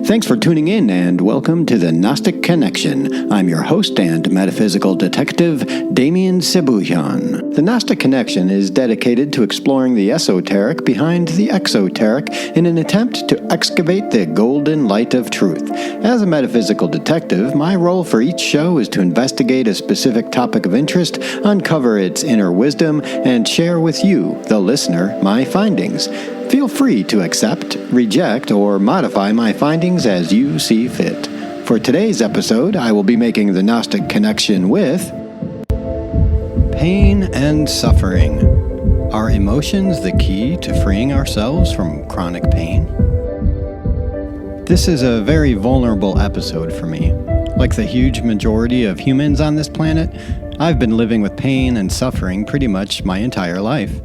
Thanks for tuning in and welcome to the Gnostic Connection. I'm your host and metaphysical detective, Damien Sebujan. The Gnostic Connection is dedicated to exploring the esoteric behind the exoteric in an attempt to excavate the golden light of truth. As a metaphysical detective, my role for each show is to investigate a specific topic of interest, uncover its inner wisdom, and share with you, the listener, my findings. Feel free to accept, reject, or modify my findings as you see fit. For today's episode, I will be making the Gnostic Connection with pain and suffering. Are emotions the key to freeing ourselves from chronic pain? This is a very vulnerable episode for me. Like the huge majority of humans on this planet, I've been living with pain and suffering pretty much my entire life.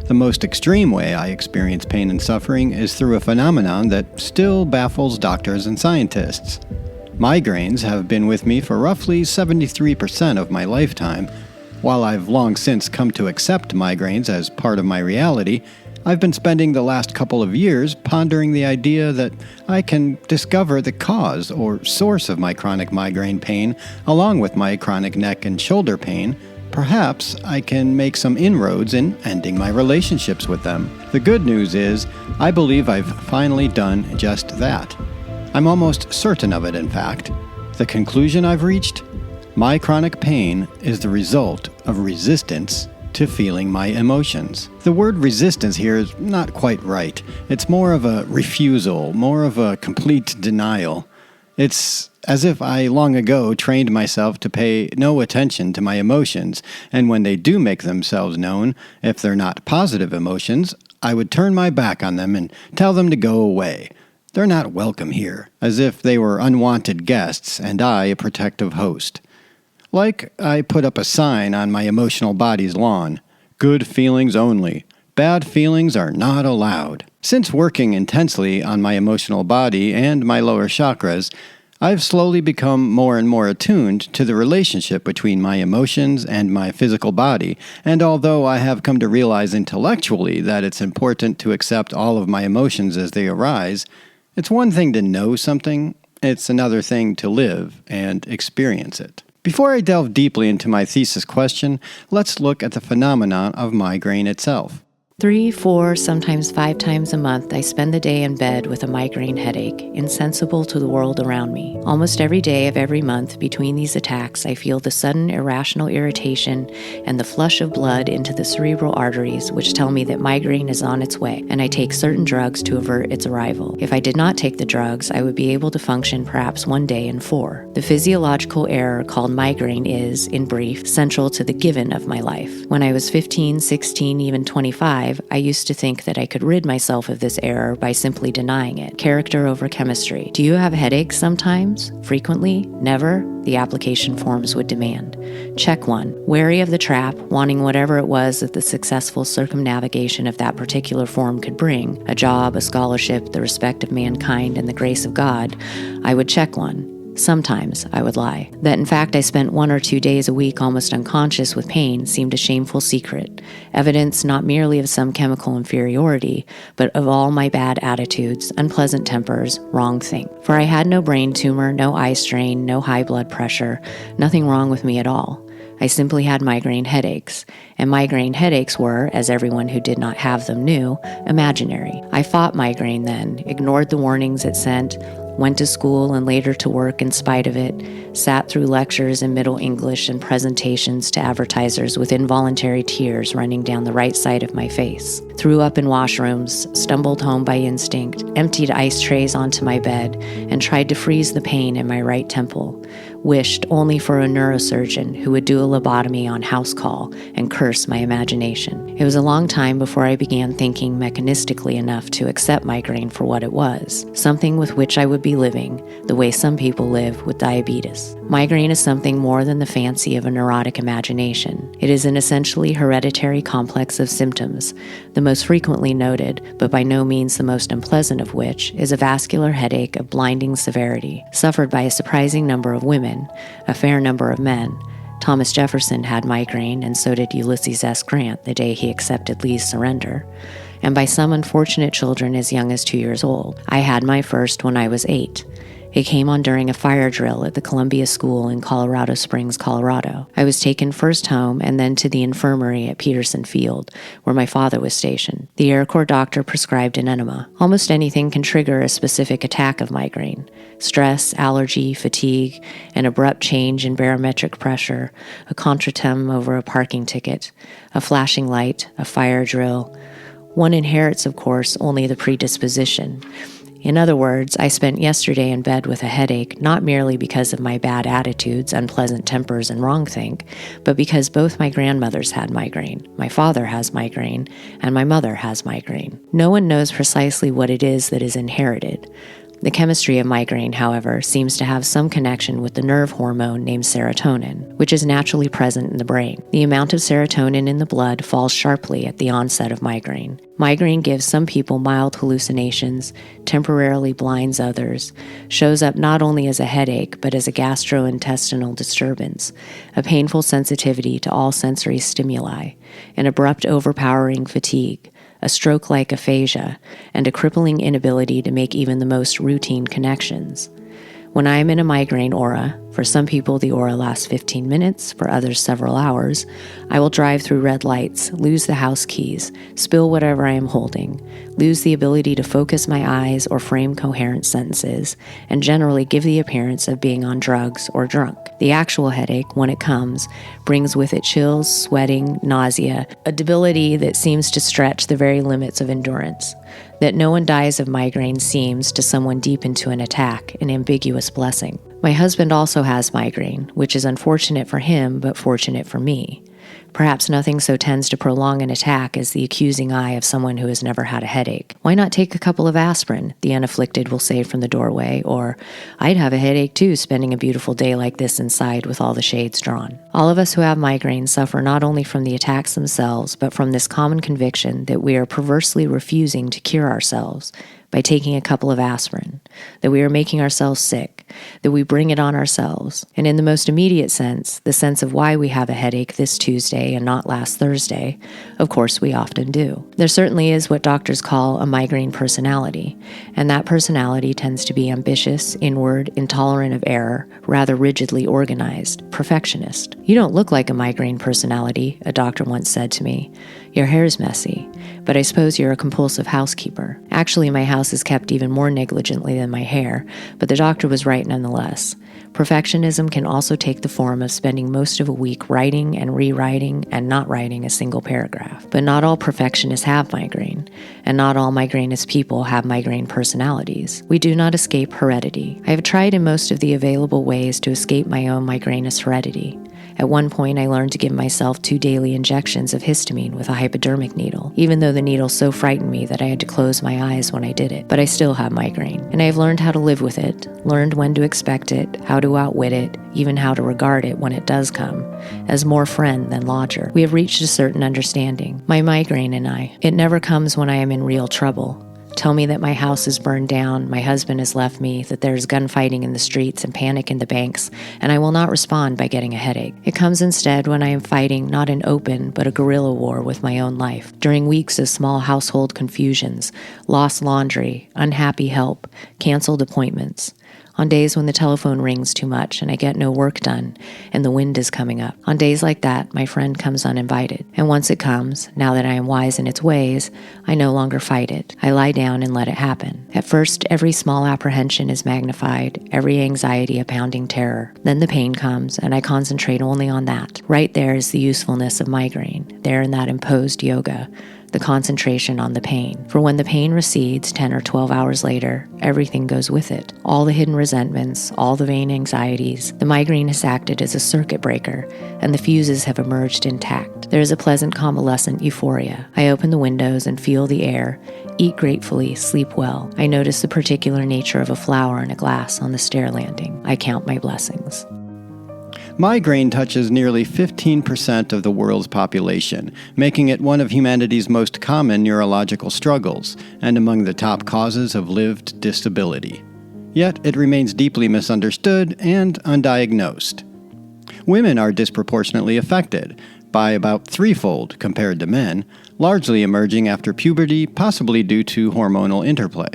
The most extreme way I experience pain and suffering is through a phenomenon that still baffles doctors and scientists. Migraines have been with me for roughly 73% of my lifetime. While I've long since come to accept migraines as part of my reality, I've been spending the last couple of years pondering the idea that I can discover the cause or source of my chronic migraine pain along with my chronic neck and shoulder pain. Perhaps I can make some inroads in ending my relationships with them. The good news is, I believe I've finally done just that. I'm almost certain of it, in fact. The conclusion I've reached? My chronic pain is the result of resistance to feeling my emotions. The word resistance here is not quite right. It's more of a refusal, more of a complete denial. It's as if I long ago trained myself to pay no attention to my emotions, and when they do make themselves known, if they're not positive emotions, I would turn my back on them and tell them to go away. They're not welcome here, as if they were unwanted guests and I a protective host. Like I put up a sign on my emotional body's lawn, "Good feelings only. Bad feelings are not allowed." Since working intensely on my emotional body and my lower chakras, I've slowly become more and more attuned to the relationship between my emotions and my physical body, and although I have come to realize intellectually that it's important to accept all of my emotions as they arise, it's one thing to know something, it's another thing to live and experience it. Before I delve deeply into my thesis question, let's look at the phenomenon of migraine itself. 3, 4, sometimes 5 times a month, I spend the day in bed with a migraine headache, insensible to the world around me. Almost every day of every month between these attacks, I feel the sudden irrational irritation and the flush of blood into the cerebral arteries, which tell me that migraine is on its way, and I take certain drugs to avert its arrival. If I did not take the drugs, I would be able to function perhaps one day in 4. The physiological error called migraine is, in brief, central to the given of my life. When I was 15, 16, even 25, I used to think that I could rid myself of this error by simply denying it. Character over chemistry. Do you have headaches sometimes? Frequently? Never? The application forms would demand. Check 1. Wary of the trap, wanting whatever it was that the successful circumnavigation of that particular form could bring, a job, a scholarship, the respect of mankind, and the grace of God, I would check 1. Sometimes I would lie. That in fact I spent 1 or 2 days a week almost unconscious with pain seemed a shameful secret, evidence not merely of some chemical inferiority, but of all my bad attitudes, unpleasant tempers, wrong thing. For I had no brain tumor, no eye strain, no high blood pressure, nothing wrong with me at all. I simply had migraine headaches, and migraine headaches were, as everyone who did not have them knew, imaginary. I fought migraine then, ignored the warnings it sent, went to school and later to work in spite of it, sat through lectures in Middle English and presentations to advertisers with involuntary tears running down the right side of my face, threw up in washrooms, stumbled home by instinct, emptied ice trays onto my bed, and tried to freeze the pain in my right temple, wished only for a neurosurgeon who would do a lobotomy on house call and curse my imagination. It was a long time before I began thinking mechanistically enough to accept migraine for what it was, something with which I would be living the way some people live with diabetes. Migraine is something more than the fancy of a neurotic imagination. It is an essentially hereditary complex of symptoms, the most frequently noted, but by no means the most unpleasant of which, is a vascular headache of blinding severity, suffered by a surprising number of women, a fair number of men. Thomas Jefferson had migraine, and so did Ulysses S. Grant the day he accepted Lee's surrender. and by some unfortunate children as young as 2 years old. I had my first when I was 8. It came on during a fire drill at the Columbia School in Colorado Springs, Colorado. I was taken first home and then to the infirmary at Peterson Field, where my father was stationed. The Air Corps doctor prescribed an enema. Almost anything can trigger a specific attack of migraine. Stress, allergy, fatigue, an abrupt change in barometric pressure, a contretemps over a parking ticket, a flashing light, a fire drill. One inherits, of course, only the predisposition. In other words, I spent yesterday in bed with a headache, not merely because of my bad attitudes, unpleasant tempers, and wrongthink, but because both my grandmothers had migraine, my father has migraine, and my mother has migraine. No one knows precisely what it is that is inherited. The chemistry of migraine, however, seems to have some connection with the nerve hormone named serotonin, which is naturally present in the brain. The amount of serotonin in the blood falls sharply at the onset of migraine. Migraine gives some people mild hallucinations, temporarily blinds others, shows up not only as a headache, but as a gastrointestinal disturbance, a painful sensitivity to all sensory stimuli, an abrupt overpowering fatigue, a stroke-like aphasia, and a crippling inability to make even the most routine connections. When I am in a migraine aura, for some people the aura lasts 15 minutes, for others several hours, I will drive through red lights, lose the house keys, spill whatever I am holding, lose the ability to focus my eyes or frame coherent sentences, and generally give the appearance of being on drugs or drunk. The actual headache, when it comes, brings with it chills, sweating, nausea, a debility that seems to stretch the very limits of endurance. That no one dies of migraine seems, to someone deep into an attack, an ambiguous blessing. My husband also has migraine, which is unfortunate for him, but fortunate for me. Perhaps nothing so tends to prolong an attack as the accusing eye of someone who has never had a headache. Why not take a couple of aspirin, the unafflicted will say from the doorway, or, I'd have a headache too, spending a beautiful day like this inside with all the shades drawn. All of us who have migraines suffer not only from the attacks themselves, but from this common conviction that we are perversely refusing to cure ourselves by taking a couple of aspirin, that we are making ourselves sick, that we bring it on ourselves. And in the most immediate sense, the sense of why we have a headache this Tuesday and not last Thursday, of course we often do. There certainly is what doctors call a migraine personality, and that personality tends to be ambitious, inward, intolerant of error, rather rigidly organized, perfectionist. You don't look like a migraine personality, a doctor once said to me. Your hair's messy, but I suppose you're a compulsive housekeeper. Actually, my house is kept even more negligently than my hair, but the doctor was right nonetheless. Perfectionism can also take the form of spending most of a week writing and rewriting and not writing a single paragraph. But not all perfectionists have migraine, and not all migrainous people have migraine personalities. We do not escape heredity. I have tried in most of the available ways to escape my own migrainous heredity. At one point, I learned to give myself 2 daily injections of histamine with a hypodermic needle, even though the needle so frightened me that I had to close my eyes when I did it. But I still have migraine, and I have learned how to live with it, learned when to expect it, how to outwit it, even how to regard it when it does come, as more friend than lodger. We have reached a certain understanding, my migraine and I. It never comes when I am in real trouble. Tell me that my house is burned down, my husband has left me, that there's gunfighting in the streets and panic in the banks, and I will not respond by getting a headache. It comes instead when I am fighting not an open but a guerrilla war with my own life, during weeks of small household confusions, lost laundry, unhappy help, canceled appointments. On days when the telephone rings too much and I get no work done and the wind is coming up. On days like that, my friend comes uninvited. And once it comes, now that I am wise in its ways, I no longer fight it. I lie down and let it happen. At first, every small apprehension is magnified, every anxiety a pounding terror. Then the pain comes and I concentrate only on that. Right there is the usefulness of migraine, there in that imposed yoga. The concentration on the pain. For when the pain recedes 10 or 12 hours later, everything goes with it. All the hidden resentments, all the vain anxieties. The migraine has acted as a circuit breaker, and the fuses have emerged intact. There is a pleasant convalescent euphoria. I open the windows and feel the air, eat gratefully, sleep well. I notice the particular nature of a flower in a glass on the stair landing. I count my blessings. Migraine touches nearly 15% of the world's population, making it one of humanity's most common neurological struggles and among the top causes of lived disability. Yet it remains deeply misunderstood and undiagnosed. Women are disproportionately affected, by about threefold compared to men, largely emerging after puberty, possibly due to hormonal interplay.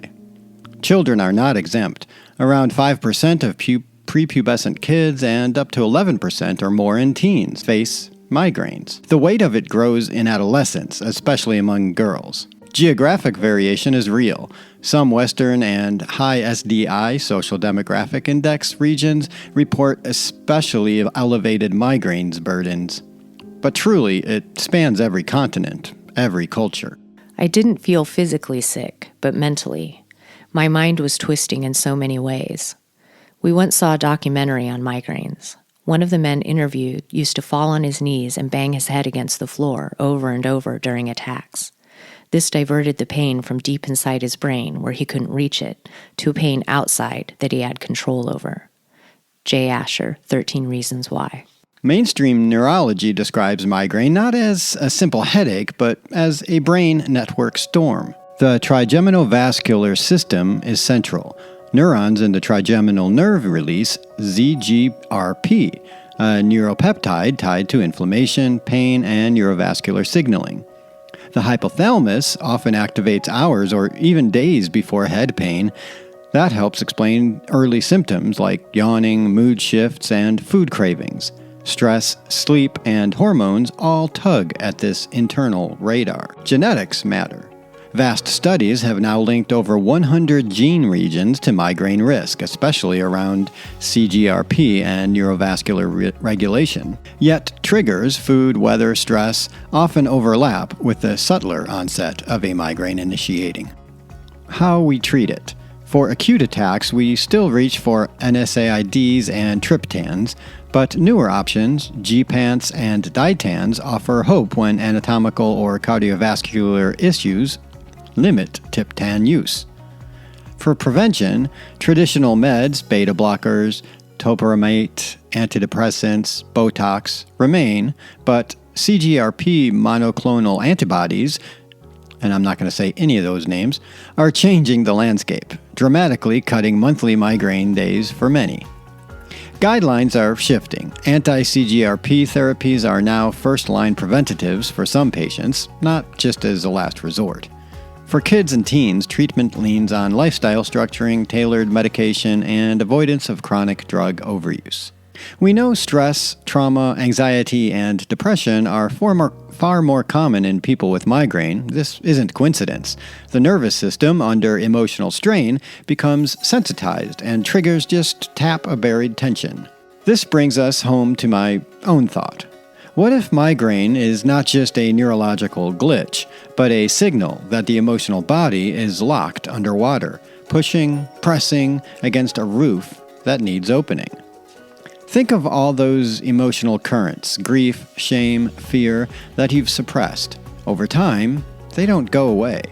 Children are not exempt. Around 5% of prepubescent kids and up to 11% or more in teens face migraines. The weight of it grows in adolescence, especially among girls. Geographic variation is real. Some Western and high SDI, social demographic index regions, report especially elevated migraines burdens. But truly, it spans every continent, every culture. I didn't feel physically sick, but mentally. My mind was twisting in so many ways. We once saw a documentary on migraines. One of the men interviewed used to fall on his knees and bang his head against the floor over and over during attacks. This diverted the pain from deep inside his brain, where he couldn't reach it, to a pain outside that he had control over. J. Asher, 13 Reasons Why. Mainstream neurology describes migraine not as a simple headache, but as a brain network storm. The trigeminal vascular system is central. Neurons in the trigeminal nerve release ZGRP, a neuropeptide tied to inflammation, pain, and neurovascular signaling. The hypothalamus often activates hours or even days before head pain. That helps explain early symptoms like yawning, mood shifts, and food cravings. Stress, sleep, and hormones all tug at this internal radar. Genetics matter. Vast studies have now linked over 100 gene regions to migraine risk, especially around CGRP and neurovascular regulation. Yet triggers, food, weather, stress, often overlap with the subtler onset of a migraine initiating. How we treat it. For acute attacks, we still reach for NSAIDs and triptans, but newer options, GPANTs and ditans, offer hope when anatomical or cardiovascular issues limit triptan use. For prevention, traditional meds, beta blockers, topiramate, antidepressants, Botox remain, but CGRP monoclonal antibodies, and I'm not going to say any of those names, are changing the landscape, dramatically cutting monthly migraine days for many. Guidelines are shifting. Anti-CGRP therapies are now first-line preventatives for some patients, not just as a last resort. For kids and teens, treatment leans on lifestyle structuring, tailored medication, and avoidance of chronic drug overuse. We know stress, trauma, anxiety, and depression are far more common in people with migraine. This isn't coincidence. The nervous system, under emotional strain, becomes sensitized, and triggers just tap a buried tension. This brings us home to my own thought. What if migraine is not just a neurological glitch, but a signal that the emotional body is locked underwater, pushing, pressing against a roof that needs opening? Think of all those emotional currents, grief, shame, fear, that you've suppressed. Over time, they don't go away.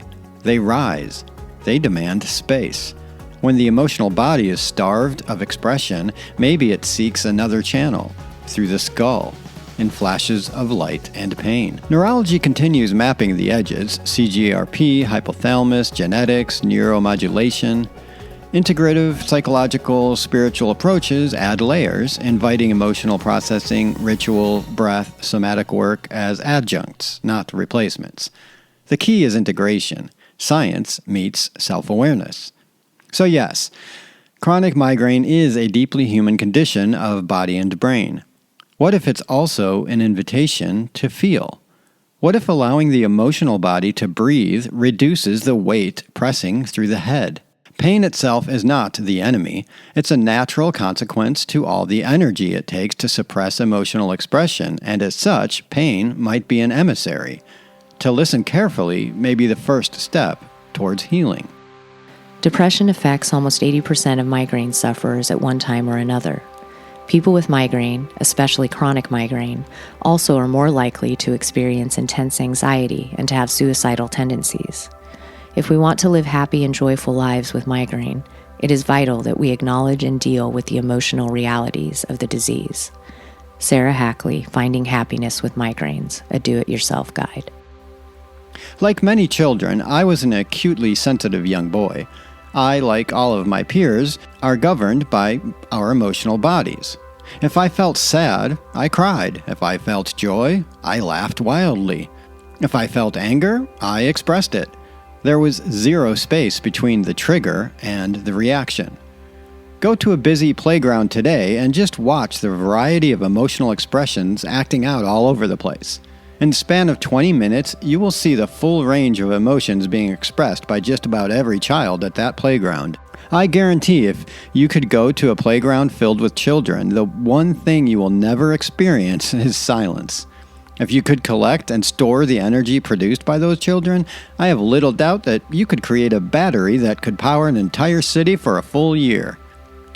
They rise. They demand space. When the emotional body is starved of expression, maybe it seeks another channel, through the skull, in flashes of light and pain. Neurology continues mapping the edges: CGRP, hypothalamus, genetics, neuromodulation. Integrative, psychological, spiritual approaches add layers, inviting emotional processing, ritual, breath, somatic work as adjuncts, not replacements. The key is integration. Science meets self-awareness. So yes, chronic migraine is a deeply human condition of body and brain. What if it's also an invitation to feel? What if allowing the emotional body to breathe reduces the weight pressing through the head? Pain itself is not the enemy. It's a natural consequence to all the energy it takes to suppress emotional expression, and as such, pain might be an emissary. To listen carefully may be the first step towards healing. Depression affects almost 80% of migraine sufferers at one time or another. People with migraine, especially chronic migraine, also are more likely to experience intense anxiety and to have suicidal tendencies. If we want to live happy and joyful lives with migraine, it is vital that we acknowledge and deal with the emotional realities of the disease. Sarah Hackley, Finding Happiness with Migraines, a do-it-yourself guide. Like many children, I was an acutely sensitive young boy. I, like all of my peers, are governed by our emotional bodies. If I felt sad, I cried. If I felt joy, I laughed wildly. If I felt anger, I expressed it. There was zero space between the trigger and the reaction. Go to a busy playground today and just watch the variety of emotional expressions acting out all over the place. In the span of 20 minutes, you will see the full range of emotions being expressed by just about every child at that playground. I guarantee if you could go to a playground filled with children, the one thing you will never experience is silence. If you could collect and store the energy produced by those children, I have little doubt that you could create a battery that could power an entire city for a full year.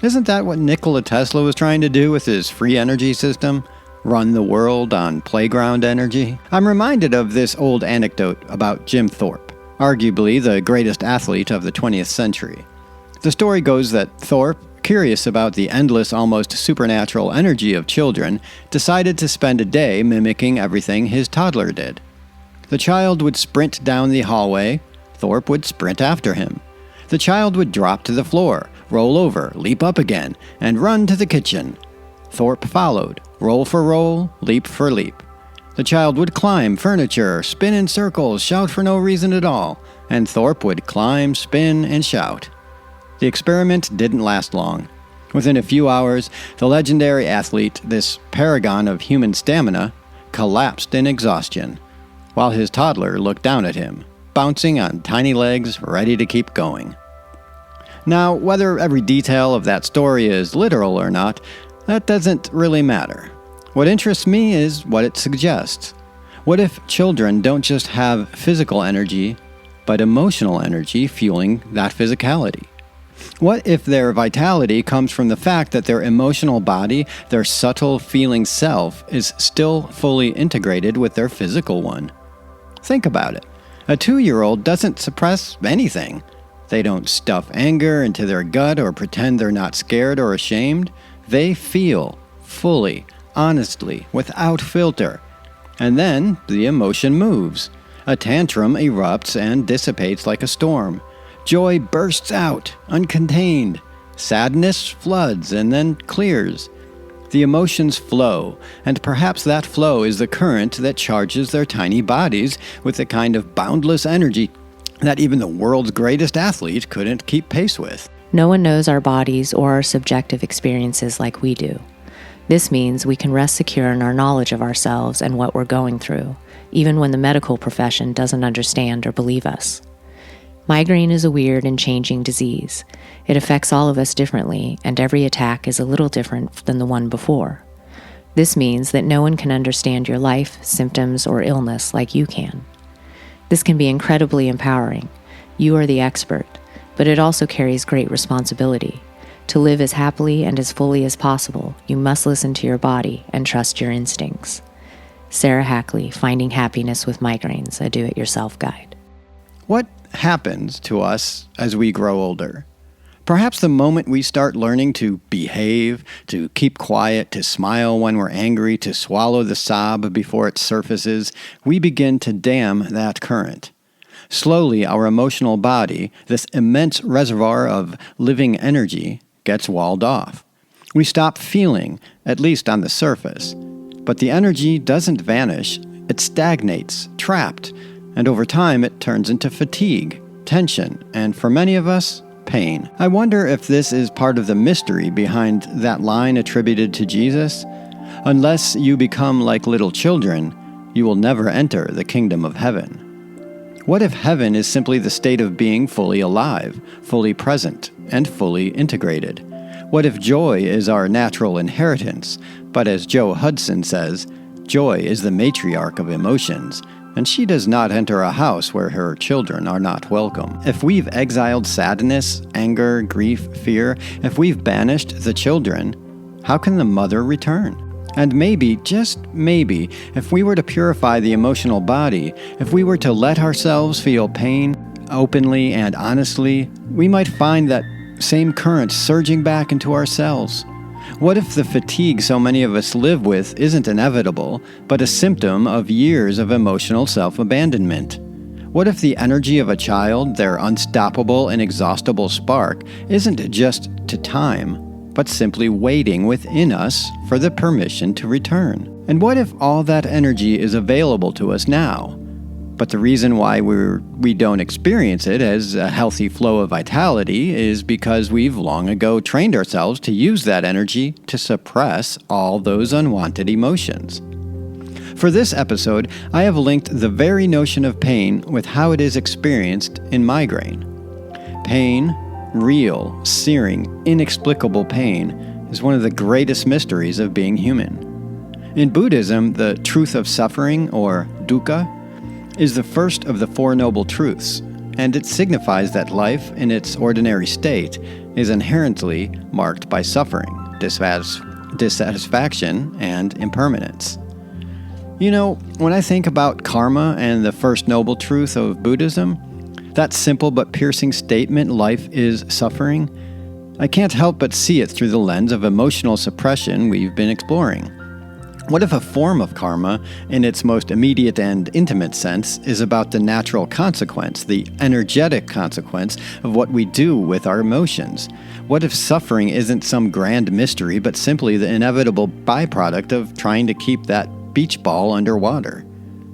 Isn't that what Nikola Tesla was trying to do with his free energy system? Run the world on playground energy? I'm reminded of this old anecdote about Jim Thorpe, arguably the greatest athlete of the 20th century. The story goes that Thorpe, curious about the endless, almost supernatural energy of children, decided to spend a day mimicking everything his toddler did. The child would sprint down the hallway. Thorpe would sprint after him. The child would drop to the floor, roll over, leap up again, and run to the kitchen. Thorpe followed, roll for roll, leap for leap. The child would climb furniture, spin in circles, shout for no reason at all, and Thorpe would climb, spin, and shout. The experiment didn't last long. Within a few hours, the legendary athlete, this paragon of human stamina, collapsed in exhaustion, while his toddler looked down at him, bouncing on tiny legs, ready to keep going. Now, whether every detail of that story is literal or not, that doesn't really matter. What interests me is what it suggests. What if children don't just have physical energy, but emotional energy fueling that physicality? What if their vitality comes from the fact that their emotional body, their subtle feeling self, is still fully integrated with their physical one? Think about it. A 2-year-old doesn't suppress anything. They don't stuff anger into their gut or pretend they're not scared or ashamed. They feel fully, honestly, without filter. And then the emotion moves. A tantrum erupts and dissipates like a storm. Joy bursts out, uncontained. Sadness floods and then clears. The emotions flow, and perhaps that flow is the current that charges their tiny bodies with the kind of boundless energy that even the world's greatest athlete couldn't keep pace with. No one knows our bodies or our subjective experiences like we do. This means we can rest secure in our knowledge of ourselves and what we're going through, even when the medical profession doesn't understand or believe us. Migraine is a weird and changing disease. It affects all of us differently, and every attack is a little different than the one before. This means that no one can understand your life, symptoms, or illness like you can. This can be incredibly empowering. You are the expert, but it also carries great responsibility. To live as happily and as fully as possible, you must listen to your body and trust your instincts. Sarah Hackley, Finding Happiness with Migraines, a do-it-yourself guide. What happens to us as we grow older? Perhaps the moment we start learning to behave, to keep quiet, to smile when we're angry, to swallow the sob before it surfaces, we begin to dam that current. Slowly, our emotional body, this immense reservoir of living energy, gets walled off. We stop feeling, at least on the surface. But the energy doesn't vanish, it stagnates, trapped, and over time it turns into fatigue, tension, and for many of us, pain. I wonder if this is part of the mystery behind that line attributed to Jesus. Unless you become like little children, you will never enter the kingdom of heaven. What if heaven is simply the state of being fully alive, fully present, and fully integrated? What if joy is our natural inheritance, but as Joe Hudson says, joy is the matriarch of emotions, and she does not enter a house where her children are not welcome. If we've exiled sadness, anger, grief, fear, if we've banished the children, how can the mother return? And maybe, just maybe, if we were to purify the emotional body, if we were to let ourselves feel pain openly and honestly, we might find that same current surging back into ourselves. What if the fatigue so many of us live with isn't inevitable, but a symptom of years of emotional self-abandonment? What if the energy of a child, their unstoppable, inexhaustible spark, isn't just to time, but simply waiting within us for the permission to return. And what if all that energy is available to us now? But the reason why we don't experience it as a healthy flow of vitality is because we've long ago trained ourselves to use that energy to suppress all those unwanted emotions. For this episode, I have linked the very notion of pain with how it is experienced in migraine. Pain, real, searing, inexplicable pain, is one of the greatest mysteries of being human. In Buddhism, the truth of suffering, or dukkha, is the first of the Four Noble Truths, and it signifies that life in its ordinary state is inherently marked by suffering, dissatisfaction, and impermanence. You know, when I think about karma and the first noble truth of Buddhism, that simple but piercing statement, life is suffering, I can't help but see it through the lens of emotional suppression we've been exploring. What if a form of karma, in its most immediate and intimate sense, is about the natural consequence, the energetic consequence of what we do with our emotions? What if suffering isn't some grand mystery, but simply the inevitable byproduct of trying to keep that beach ball underwater?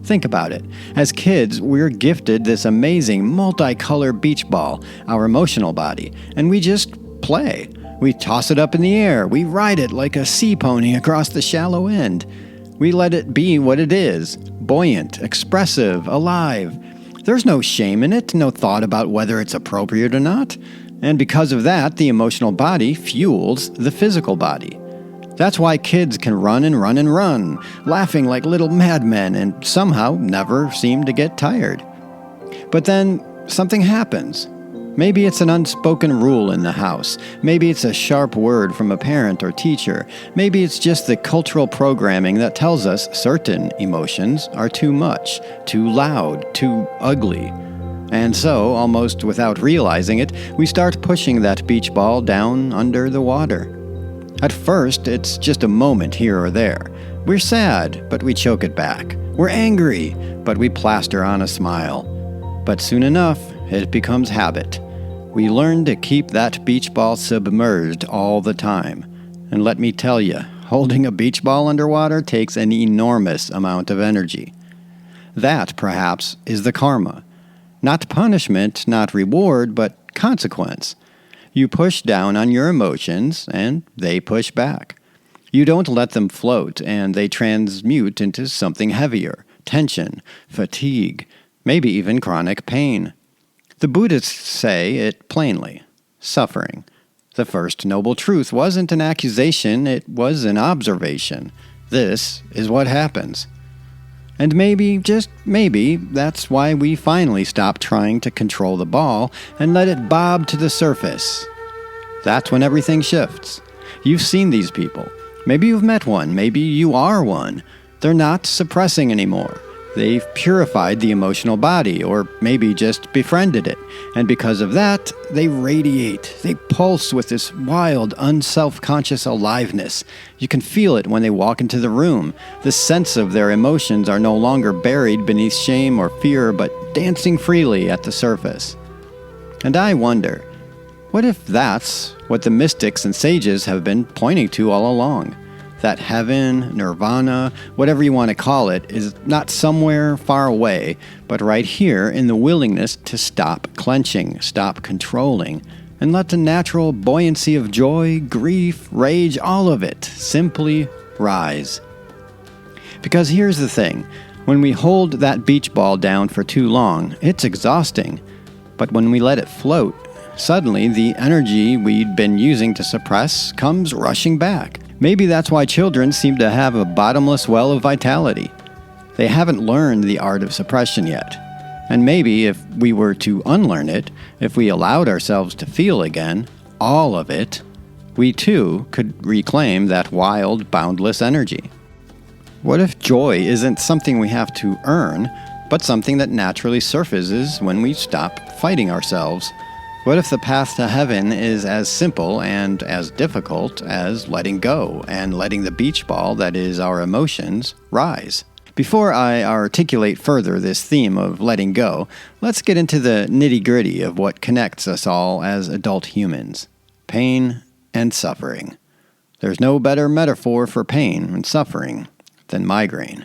Think about it. As kids, we're gifted this amazing multicolored beach ball, our emotional body, and we just play. We toss it up in the air. We ride it like a sea pony across the shallow end. We let it be what it is, buoyant, expressive, alive. There's no shame in it, no thought about whether it's appropriate or not. And because of that, the emotional body fuels the physical body. That's why kids can run and run and run, laughing like little madmen and somehow never seem to get tired. But then something happens. Maybe it's an unspoken rule in the house. Maybe it's a sharp word from a parent or teacher. Maybe it's just the cultural programming that tells us certain emotions are too much, too loud, too ugly. And so, almost without realizing it, we start pushing that beach ball down under the water. At first, it's just a moment here or there. We're sad, but we choke it back. We're angry, but we plaster on a smile. But soon enough, it becomes habit. We learn to keep that beach ball submerged all the time. And let me tell you, holding a beach ball underwater takes an enormous amount of energy. That, perhaps, is the karma. Not punishment, not reward, but consequence. You push down on your emotions, and they push back. You don't let them float, and they transmute into something heavier, tension, fatigue, maybe even chronic pain. The Buddhists say it plainly, suffering. The first noble truth wasn't an accusation, it was an observation. This is what happens. And maybe, just maybe, that's why we finally stop trying to control the ball and let it bob to the surface. That's when everything shifts. You've seen these people. Maybe you've met one, maybe you are one. They're not suppressing anymore. They've purified the emotional body, or maybe just befriended it. And because of that, they radiate. They pulse with this wild, unself-conscious aliveness. You can feel it when they walk into the room. The sense of their emotions are no longer buried beneath shame or fear, but dancing freely at the surface. And I wonder, what if that's what the mystics and sages have been pointing to all along? That heaven, nirvana, whatever you want to call it, is not somewhere far away, but right here in the willingness to stop clenching, stop controlling, and let the natural buoyancy of joy, grief, rage, all of it simply rise. Because here's the thing, when we hold that beach ball down for too long, it's exhausting. But when we let it float, suddenly the energy we'd been using to suppress comes rushing back. Maybe that's why children seem to have a bottomless well of vitality. They haven't learned the art of suppression yet. And maybe if we were to unlearn it, if we allowed ourselves to feel again, all of it, we too could reclaim that wild, boundless energy. What if joy isn't something we have to earn, but something that naturally surfaces when we stop fighting ourselves? What if the path to heaven is as simple and as difficult as letting go and letting the beach ball that is our emotions rise? Before I articulate further this theme of letting go, let's get into the nitty-gritty of what connects us all as adult humans: pain and suffering. There's no better metaphor for pain and suffering than migraine.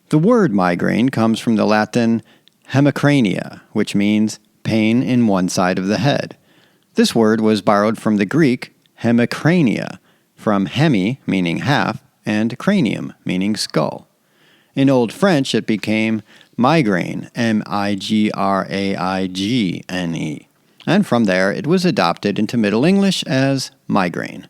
The word migraine comes from the Latin hemicrania, which means pain in one side of the head. This word was borrowed from the Greek hemicrania, from hemi, meaning half, and cranium, meaning skull. In Old French, it became migraine, migraine, and from there it was adopted into Middle English as migraine.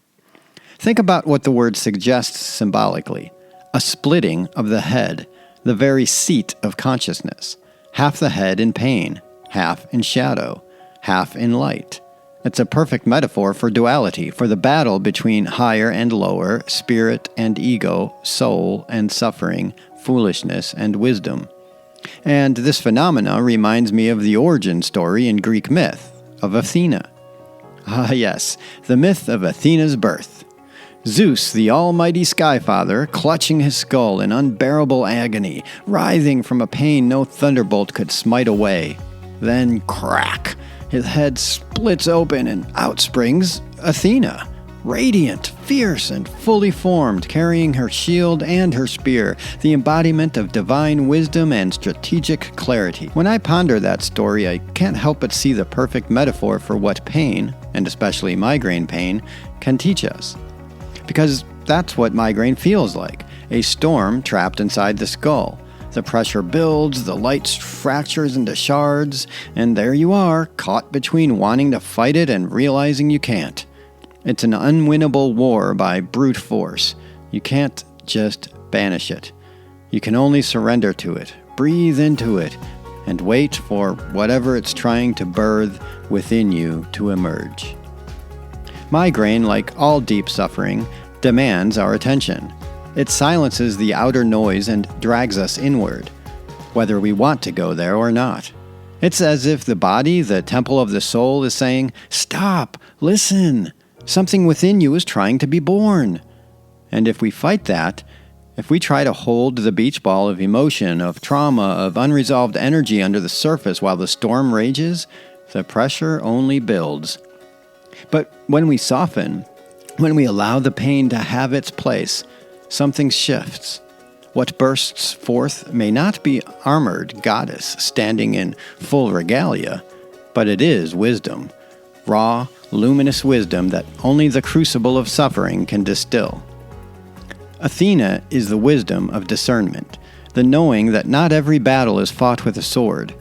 Think about what the word suggests symbolically: a splitting of the head, the very seat of consciousness, half the head in pain, half in shadow, half in light. It's a perfect metaphor for duality, for the battle between higher and lower, spirit and ego, soul and suffering, foolishness and wisdom. And this phenomena reminds me of the origin story in Greek myth of Athena. Ah yes, the myth of Athena's birth. Zeus, the almighty skyfather, clutching his skull in unbearable agony, writhing from a pain no thunderbolt could smite away. Then crack! His head splits open and out springs Athena, radiant, fierce, and fully formed, carrying her shield and her spear, the embodiment of divine wisdom and strategic clarity. When I ponder that story, I can't help but see the perfect metaphor for what pain, and especially migraine pain, can teach us. Because that's what migraine feels like, a storm trapped inside the skull. The pressure builds, the light fractures into shards, and there you are, caught between wanting to fight it and realizing you can't. It's an unwinnable war by brute force. You can't just banish it. You can only surrender to it, breathe into it, and wait for whatever it's trying to birth within you to emerge. Migraine, like all deep suffering, demands our attention. It silences the outer noise and drags us inward, whether we want to go there or not. It's as if the body, the temple of the soul, is saying, "Stop! Listen! Something within you is trying to be born." And if we fight that, if we try to hold the beach ball of emotion, of trauma, of unresolved energy under the surface while the storm rages, the pressure only builds. But when we soften, when we allow the pain to have its place, something shifts. What bursts forth may not be armored goddess standing in full regalia, but it is wisdom, raw, luminous wisdom that only the crucible of suffering can distill. Athena is the wisdom of discernment, the knowing that not every battle is fought with a sword.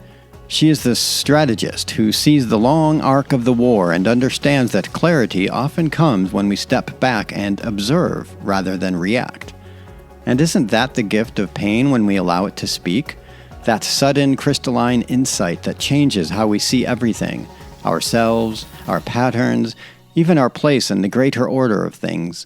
She is the strategist who sees the long arc of the war and understands that clarity often comes when we step back and observe rather than react. And isn't that the gift of pain when we allow it to speak? That sudden crystalline insight that changes how we see everything, ourselves, our patterns, even our place in the greater order of things.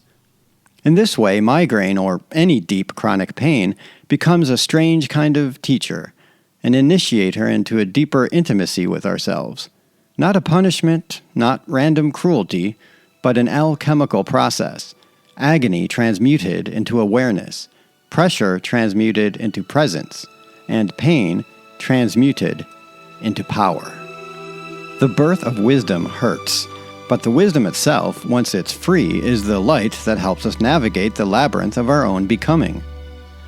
In this way, migraine, or any deep chronic pain, becomes a strange kind of teacher, an initiator into a deeper intimacy with ourselves. Not a punishment, not random cruelty, but an alchemical process. Agony transmuted into awareness, pressure transmuted into presence, and pain transmuted into power. The birth of wisdom hurts, but the wisdom itself, once it's free, is the light that helps us navigate the labyrinth of our own becoming.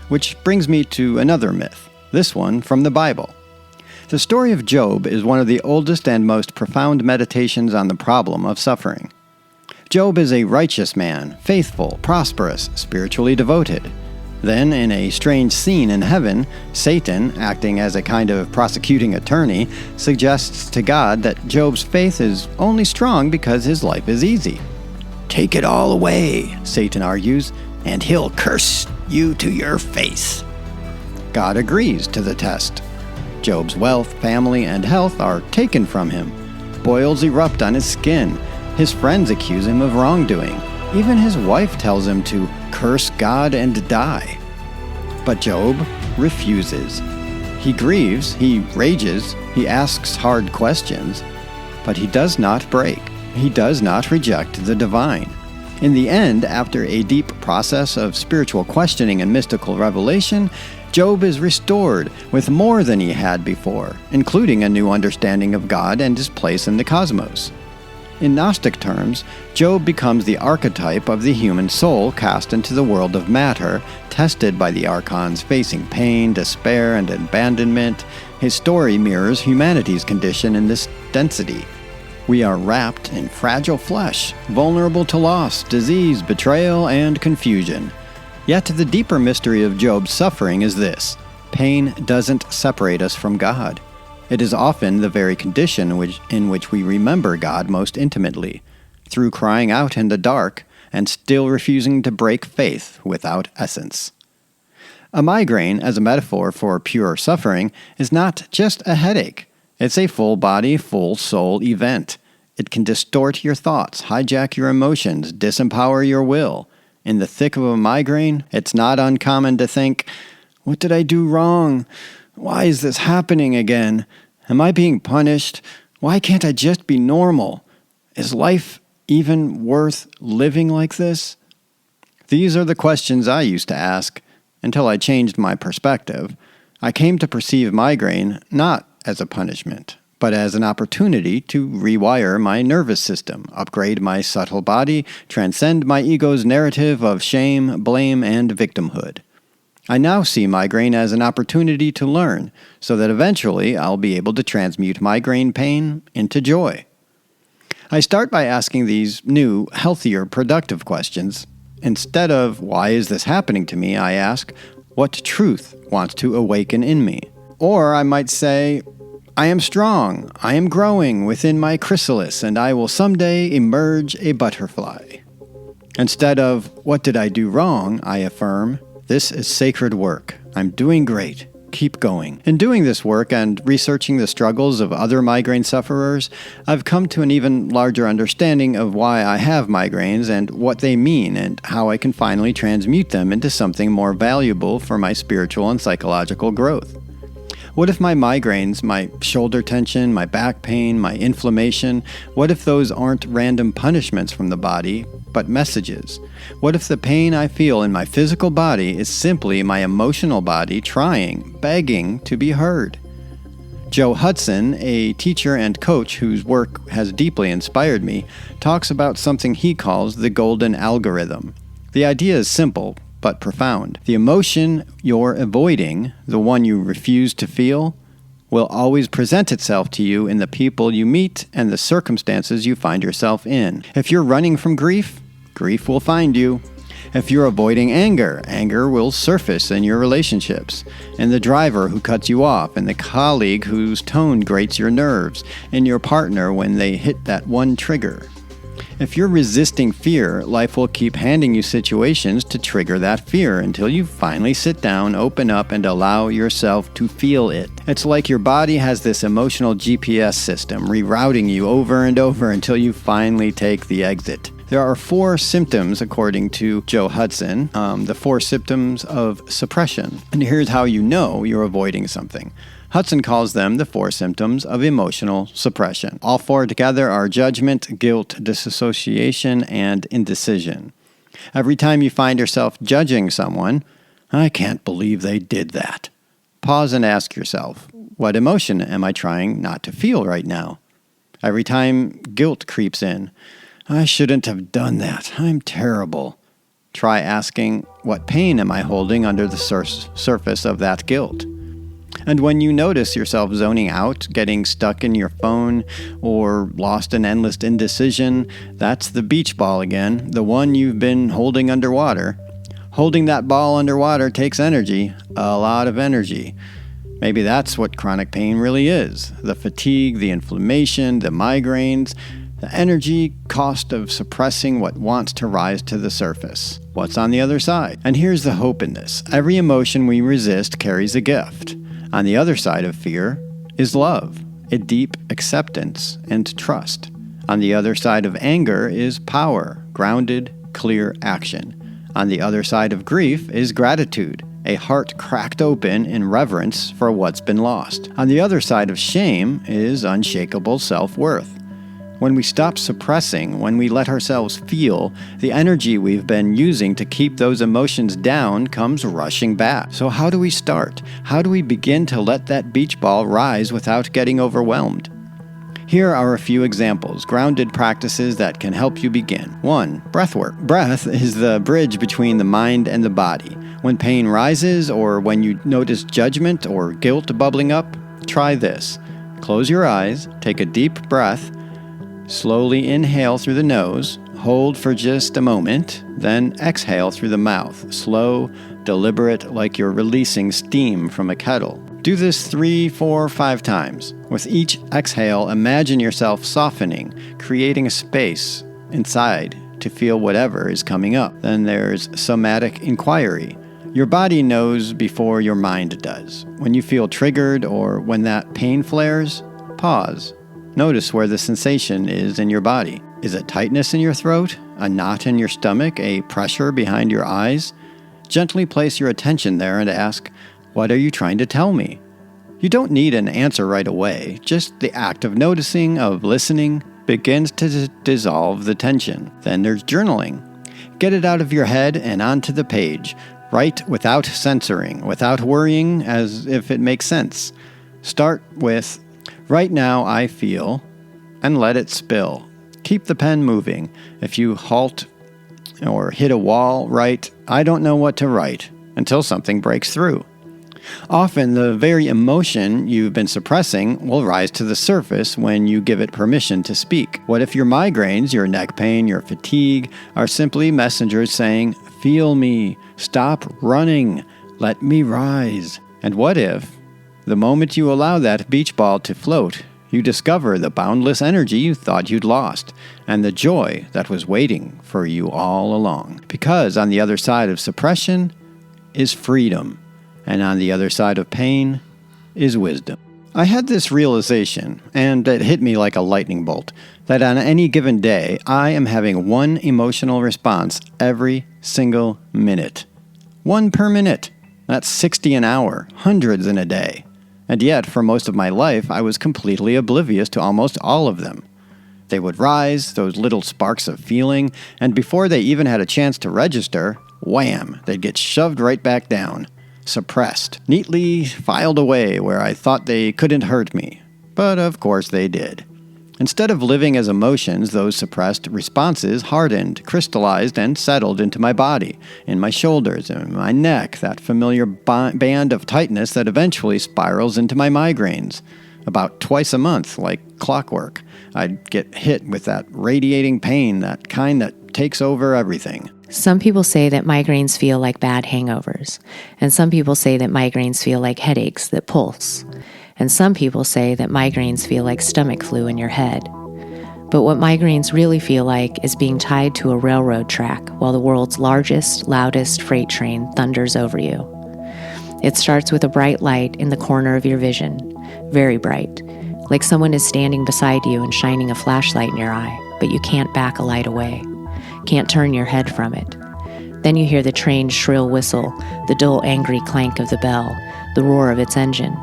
Which brings me to another myth. This one from the Bible. The story of Job is one of the oldest and most profound meditations on the problem of suffering. Job is a righteous man, faithful, prosperous, spiritually devoted. Then, in a strange scene in heaven, Satan, acting as a kind of prosecuting attorney, suggests to God that Job's faith is only strong because his life is easy. "Take it all away," Satan argues, "and he'll curse you to your face." God agrees to the test. Job's wealth, family, and health are taken from him. Boils erupt on his skin. His friends accuse him of wrongdoing. Even his wife tells him to curse God and die. But Job refuses. He grieves, he rages, he asks hard questions, but he does not break. He does not reject the divine. In the end, after a deep process of spiritual questioning and mystical revelation, Job is restored with more than he had before, including a new understanding of God and his place in the cosmos. In Gnostic terms, Job becomes the archetype of the human soul cast into the world of matter, tested by the archons facing pain, despair, and abandonment. His story mirrors humanity's condition in this density. We are wrapped in fragile flesh, vulnerable to loss, disease, betrayal, and confusion. Yet the deeper mystery of Job's suffering is this: pain doesn't separate us from God. It is often the very condition in which we remember God most intimately, through crying out in the dark and still refusing to break faith without essence. A migraine, as a metaphor for pure suffering, is not just a headache. It's a full-body, full-soul event. It can distort your thoughts, hijack your emotions, disempower your will. In the thick of a migraine, it's not uncommon to think, "What did I do wrong? Why is this happening again? Am I being punished? Why can't I just be normal? Is life even worth living like this?" These are the questions I used to ask until I changed my perspective. I came to perceive migraine not as a punishment, but as an opportunity to rewire my nervous system, upgrade my subtle body, transcend my ego's narrative of shame, blame, and victimhood. I now see migraine as an opportunity to learn, so that eventually I'll be able to transmute migraine pain into joy. I start by asking these new, healthier, productive questions. Instead of, "Why is this happening to me?" I ask, "What truth wants to awaken in me?" Or I might say, "I am strong, I am growing within my chrysalis, and I will someday emerge a butterfly." Instead of, "What did I do wrong?" I affirm, "This is sacred work. I'm doing great. Keep going." In doing this work and researching the struggles of other migraine sufferers, I've come to an even larger understanding of why I have migraines and what they mean and how I can finally transmute them into something more valuable for my spiritual and psychological growth. What if my migraines, my shoulder tension, my back pain, my inflammation, what if those aren't random punishments from the body, but messages? What if the pain I feel in my physical body is simply my emotional body trying, begging to be heard? Joe Hudson, a teacher and coach whose work has deeply inspired me, talks about something he calls the golden algorithm. The idea is simple, but profound. The emotion you're avoiding, the one you refuse to feel, will always present itself to you in the people you meet and the circumstances you find yourself in. If you're running from grief, grief will find you. If you're avoiding anger, anger will surface in your relationships, in the driver who cuts you off, in the colleague whose tone grates your nerves, in your partner when they hit that one trigger. If you're resisting fear, life will keep handing you situations to trigger that fear until you finally sit down, open up, and allow yourself to feel it. It's like your body has this emotional GPS system rerouting you over and over until you finally take the exit. There are 4 symptoms, according to Joe Hudson, the 4 symptoms of suppression. And here's how you know you're avoiding something. Hudson calls them the 4 symptoms of emotional suppression. All 4 together are judgment, guilt, disassociation, and indecision. Every time you find yourself judging someone, "I can't believe they did that." Pause and ask yourself, what emotion am I trying not to feel right now? Every time guilt creeps in, "I shouldn't have done that. I'm terrible." Try asking, what pain am I holding under the surface of that guilt? And when you notice yourself zoning out, getting stuck in your phone, or lost in endless indecision, that's the beach ball again, the one you've been holding underwater. Holding that ball underwater takes energy, a lot of energy. Maybe that's what chronic pain really is. The fatigue, the inflammation, the migraines, the energy cost of suppressing what wants to rise to the surface. What's on the other side? And here's the hope in this. Every emotion we resist carries a gift. On the other side of fear is love, a deep acceptance and trust. On the other side of anger is power, grounded, clear action. On the other side of grief is gratitude, a heart cracked open in reverence for what's been lost. On the other side of shame is unshakable self-worth. When we stop suppressing, when we let ourselves feel, the energy we've been using to keep those emotions down comes rushing back. So how do we start? How do we begin to let that beach ball rise without getting overwhelmed? Here are a few examples, grounded practices that can help you begin. 1. Breath work. Breath is the bridge between the mind and the body. When pain rises or when you notice judgment or guilt bubbling up, try this. Close your eyes, take a deep breath, slowly inhale through the nose, hold for just a moment, then exhale through the mouth, slow, deliberate, like you're releasing steam from a kettle. Do this 3, 4, 5 times. With each exhale, imagine yourself softening, creating a space inside to feel whatever is coming up. Then there's somatic inquiry. Your body knows before your mind does. When you feel triggered or when that pain flares, pause. Notice where the sensation is in your body. Is it tightness in your throat? A knot in your stomach? A pressure behind your eyes? Gently place your attention there and ask, what are you trying to tell me? You don't need an answer right away. Just the act of noticing, of listening, begins to dissolve the tension. Then there's journaling. Get it out of your head and onto the page. Write without censoring, without worrying, as if it makes sense. Start with, right now I feel, and let it spill. Keep the pen moving. If you halt or hit a wall, write, I don't know what to write, until something breaks through. Often, the very emotion you've been suppressing will rise to the surface when you give it permission to speak. What if your migraines, your neck pain, your fatigue are simply messengers saying, feel me, stop running, let me rise? And what if, the moment you allow that beach ball to float, you discover the boundless energy you thought you'd lost, and the joy that was waiting for you all along? Because on the other side of suppression is freedom. And on the other side of pain is wisdom. I had this realization, and it hit me like a lightning bolt, that on any given day, I am having one emotional response every single minute. 1 per minute. That's 60 an hour, hundreds in a day. And yet, for most of my life, I was completely oblivious to almost all of them. They would rise, those little sparks of feeling, and before they even had a chance to register, wham, they'd get shoved right back down. Suppressed, neatly filed away where I thought they couldn't hurt me. But of course they did. Instead of living as emotions, those suppressed responses hardened, crystallized, and settled into my body, in my shoulders, in my neck, that familiar band of tightness that eventually spirals into my migraines. About twice a month, like clockwork, I'd get hit with that radiating pain, that kind that takes over everything. Some people say that migraines feel like bad hangovers, and some people say that migraines feel like headaches that pulse, and some people say that migraines feel like stomach flu in your head. But what migraines really feel like is being tied to a railroad track while the world's largest, loudest freight train thunders over you. It starts with a bright light in the corner of your vision, very bright, like someone is standing beside you and shining a flashlight in your eye, but you can't back a light away. Can't turn your head from it. Then you hear the train's shrill whistle, the dull, angry clank of the bell, the roar of its engine.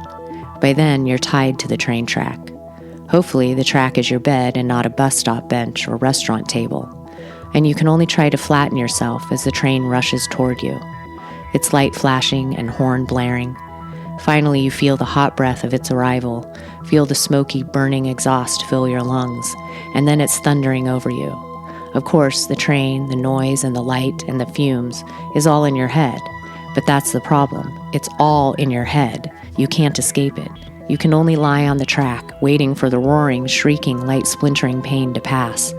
By then, you're tied to the train track. Hopefully, the track is your bed and not a bus stop bench or restaurant table. And you can only try to flatten yourself as the train rushes toward you. Its light flashing and horn blaring. Finally, you feel the hot breath of its arrival, feel the smoky, burning exhaust fill your lungs, and then it's thundering over you. Of course, the train, the noise, and the light, and the fumes is all in your head. But that's the problem. It's all in your head. You can't escape it. You can only lie on the track, waiting for the roaring, shrieking, light-splintering pain to pass.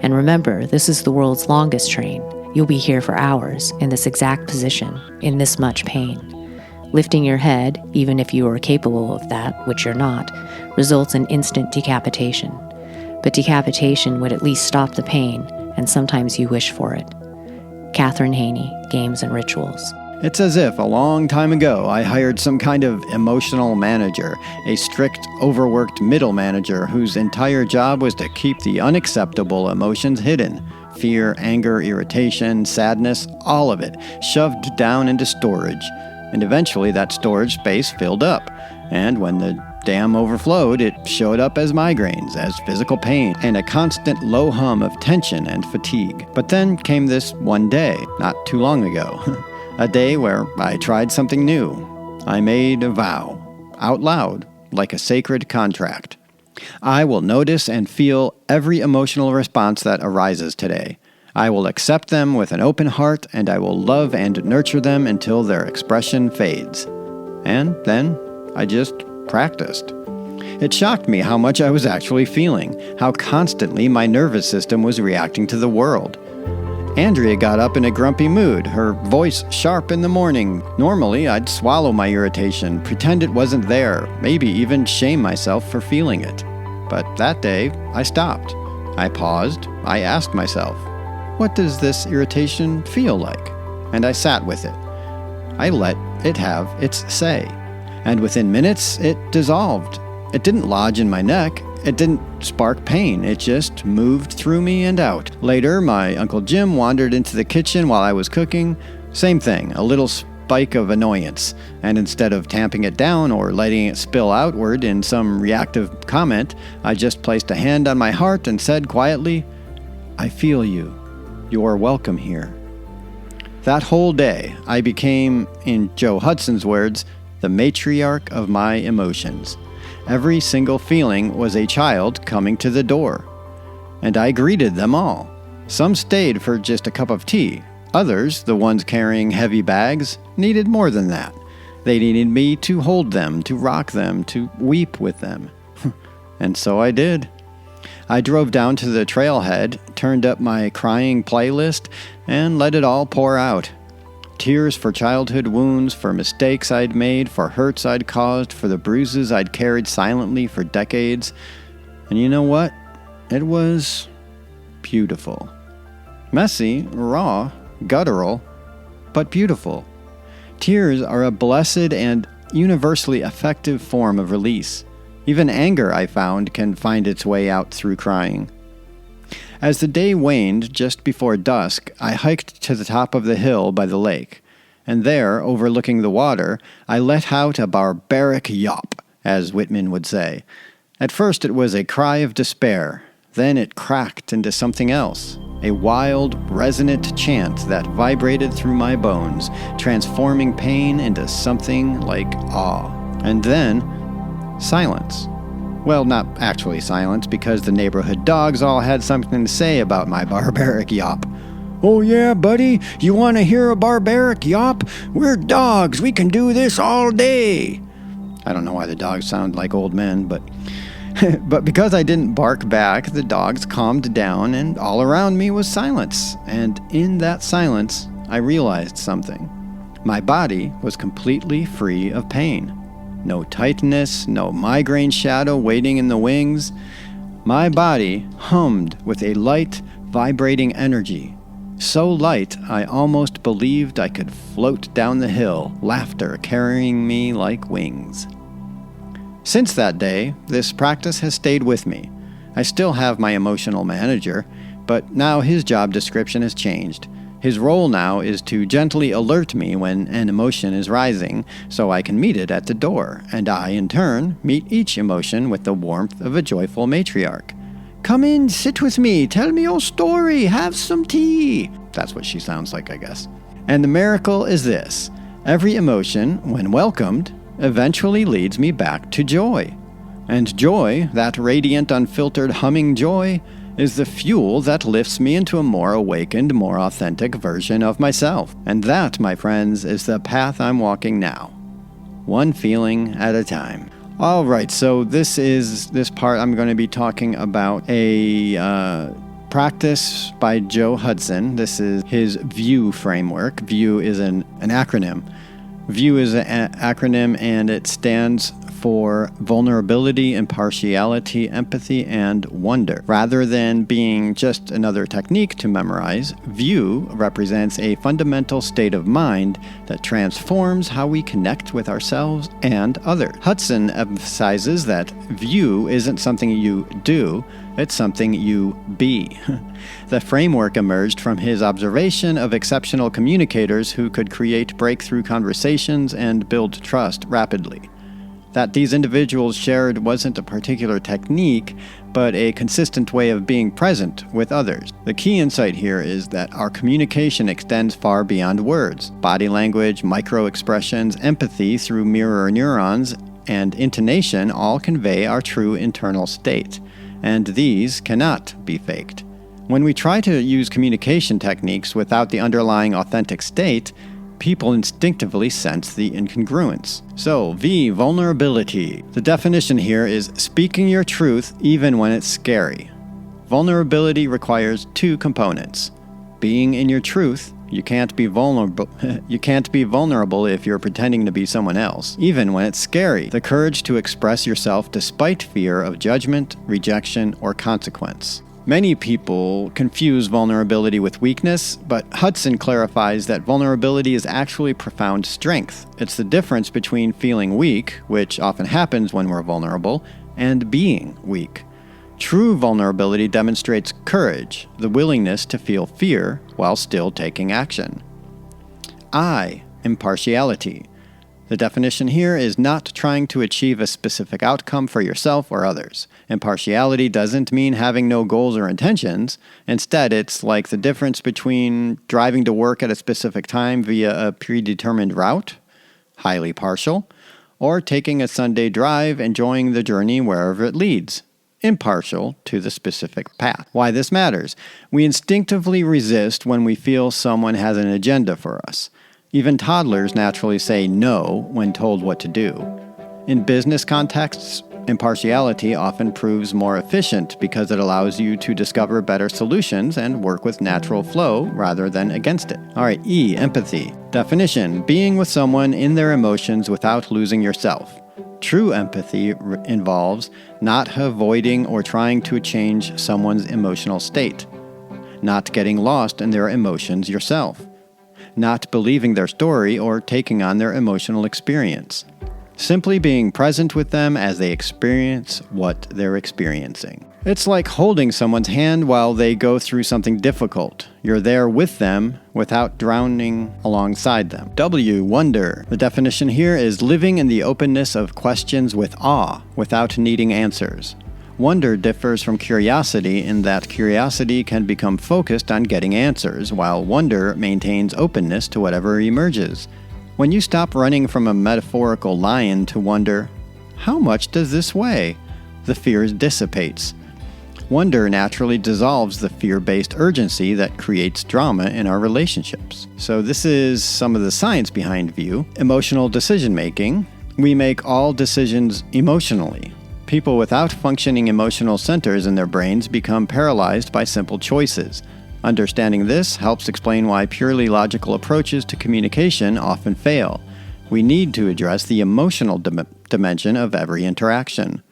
And remember, this is the world's longest train. You'll be here for hours, in this exact position, in this much pain. Lifting your head, even if you are capable of that, which you're not, results in instant decapitation. But decapitation would at least stop the pain, and sometimes you wish for it. Catherine Haney, Games and Rituals. It's as if a long time ago I hired some kind of emotional manager, a strict, overworked middle manager whose entire job was to keep the unacceptable emotions hidden. Fear, anger, irritation, sadness, all of it, shoved down into storage. And eventually that storage space filled up. And when the dam overflowed, it showed up as migraines, as physical pain, and a constant low hum of tension and fatigue. But then came this one day, not too long ago. A day where I tried something new. I made a vow, out loud, like a sacred contract. I will notice and feel every emotional response that arises today. I will accept them with an open heart, and I will love and nurture them until their expression fades. And then I just practiced. It shocked me how much I was actually feeling, how constantly my nervous system was reacting to the world. Andrea got up in a grumpy mood, her voice sharp in the morning. Normally, I'd swallow my irritation, pretend it wasn't there, maybe even shame myself for feeling it. But that day, I stopped. I paused. I asked myself, what does this irritation feel like? And I sat with it. I let it have its say. And within minutes, it dissolved. It didn't lodge in my neck. It didn't spark pain. It just moved through me and out. Later, my Uncle Jim wandered into the kitchen while I was cooking. Same thing, a little spike of annoyance. And instead of tamping it down or letting it spill outward in some reactive comment, I just placed a hand on my heart and said quietly, I feel you. You're welcome here. That whole day, I became, in Joe Hudson's words, the matriarch of my emotions. Every single feeling was a child coming to the door. And I greeted them all. Some stayed for just a cup of tea. Others, the ones carrying heavy bags, needed more than that. They needed me to hold them, to rock them, to weep with them. And so I did. I drove down to the trailhead, turned up my crying playlist, and let it all pour out. Tears for childhood wounds, for mistakes I'd made, for hurts I'd caused, for the bruises I'd carried silently for decades. And you know what? It was beautiful. Messy, raw, guttural, but beautiful. Tears are a blessed and universally effective form of release. Even anger, I found, can find its way out through crying. As the day waned just before dusk, I hiked to the top of the hill by the lake, and there, overlooking the water, I let out a barbaric yawp, as Whitman would say. At first it was a cry of despair, then it cracked into something else, a wild, resonant chant that vibrated through my bones, transforming pain into something like awe. And then, silence. Well, not actually silence, because the neighborhood dogs all had something to say about my barbaric yawp. Oh yeah, buddy, you want to hear a barbaric yawp? We're dogs, we can do this all day. I don't know why the dogs sound like old men, but because I didn't bark back, the dogs calmed down and all around me was silence. And in that silence, I realized something. My body was completely free of pain. No tightness, no migraine shadow waiting in the wings. My body hummed with a light, vibrating energy. So light, I almost believed I could float down the hill, laughter carrying me like wings. Since that day, this practice has stayed with me. I still have my emotional manager, but now his job description has changed. His role now is to gently alert me when an emotion is rising, so I can meet it at the door, and I, in turn, meet each emotion with the warmth of a joyful matriarch. Come in, sit with me, tell me your story, have some tea. That's what she sounds like, I guess. And the miracle is this. Every emotion, when welcomed, eventually leads me back to joy. And joy, that radiant, unfiltered, humming joy, is the fuel that lifts me into a more awakened, more authentic version of myself. And that, my friends, is the path I'm walking now. One feeling at a time. All right, so this part I'm going to be talking about a practice by Joe Hudson. This is his VIEW framework. VIEW is an acronym. VIEW is an acronym, and it stands for vulnerability, impartiality, empathy, and wonder. Rather than being just another technique to memorize, VIEW represents a fundamental state of mind that transforms how we connect with ourselves and others. Hudson emphasizes that VIEW isn't something you do, it's something you be. The framework emerged from his observation of exceptional communicators who could create breakthrough conversations and build trust rapidly. That these individuals shared wasn't a particular technique, but a consistent way of being present with others. The key insight here is that our communication extends far beyond words. Body language, micro-expressions, empathy through mirror neurons, and intonation all convey our true internal state, and these cannot be faked. When we try to use communication techniques without the underlying authentic state, people instinctively sense the incongruence. So, V, vulnerability. The definition here is speaking your truth even when it's scary. Vulnerability requires two components. Being in your truth. You can't be vulnerable if you're pretending to be someone else, even when it's scary. The courage to express yourself despite fear of judgment, rejection, or consequence. Many people confuse vulnerability with weakness, but Hudson clarifies that vulnerability is actually profound strength. It's the difference between feeling weak, which often happens when we're vulnerable, and being weak. True vulnerability demonstrates courage, the willingness to feel fear while still taking action. I, impartiality. The definition here is not trying to achieve a specific outcome for yourself or others. Impartiality doesn't mean having no goals or intentions. Instead, it's like the difference between driving to work at a specific time via a predetermined route, highly partial, or taking a Sunday drive, enjoying the journey wherever it leads, impartial to the specific path. Why this matters. We instinctively resist when we feel someone has an agenda for us. Even toddlers naturally say no when told what to do. In business contexts, impartiality often proves more efficient because it allows you to discover better solutions and work with natural flow rather than against it. All right, E, empathy. Definition: being with someone in their emotions without losing yourself. True empathy involves not avoiding or trying to change someone's emotional state, not getting lost in their emotions yourself, not believing their story or taking on their emotional experience. Simply being present with them as they experience what they're experiencing. It's like holding someone's hand while they go through something difficult. You're there with them without drowning alongside them. W, wonder. The definition here is living in the openness of questions with awe without needing answers. Wonder differs from curiosity in that curiosity can become focused on getting answers, while wonder maintains openness to whatever emerges. When you stop running from a metaphorical lion to wonder, how much does this weigh? The fear dissipates. Wonder naturally dissolves the fear-based urgency that creates drama in our relationships. So this is some of the science behind VIEW. Emotional decision-making. We make all decisions emotionally. People without functioning emotional centers in their brains become paralyzed by simple choices. Understanding this helps explain why purely logical approaches to communication often fail. We need to address the emotional dimension of every interaction.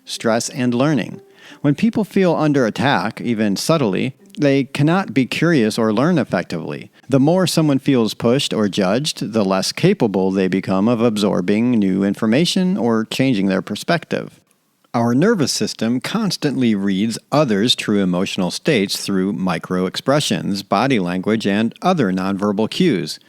Stress and learning. When people feel under attack, even subtly, they cannot be curious or learn effectively. The more someone feels pushed or judged, the less capable they become of absorbing new information or changing their perspective. Our nervous system constantly reads others' true emotional states through micro-expressions, body language, and other nonverbal cues.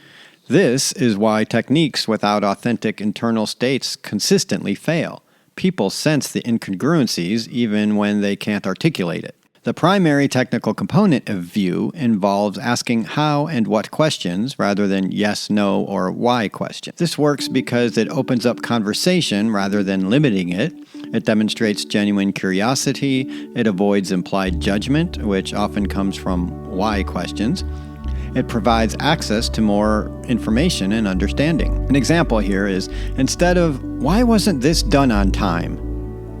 This is why techniques without authentic internal states consistently fail. People sense the incongruencies even when they can't articulate it. The primary technical component of VIEW involves asking how and what questions rather than yes, no, or why questions. This works because it opens up conversation rather than limiting it. It demonstrates genuine curiosity. It avoids implied judgment, which often comes from why questions. It provides access to more information and understanding. An example here is, instead of, why wasn't this done on time?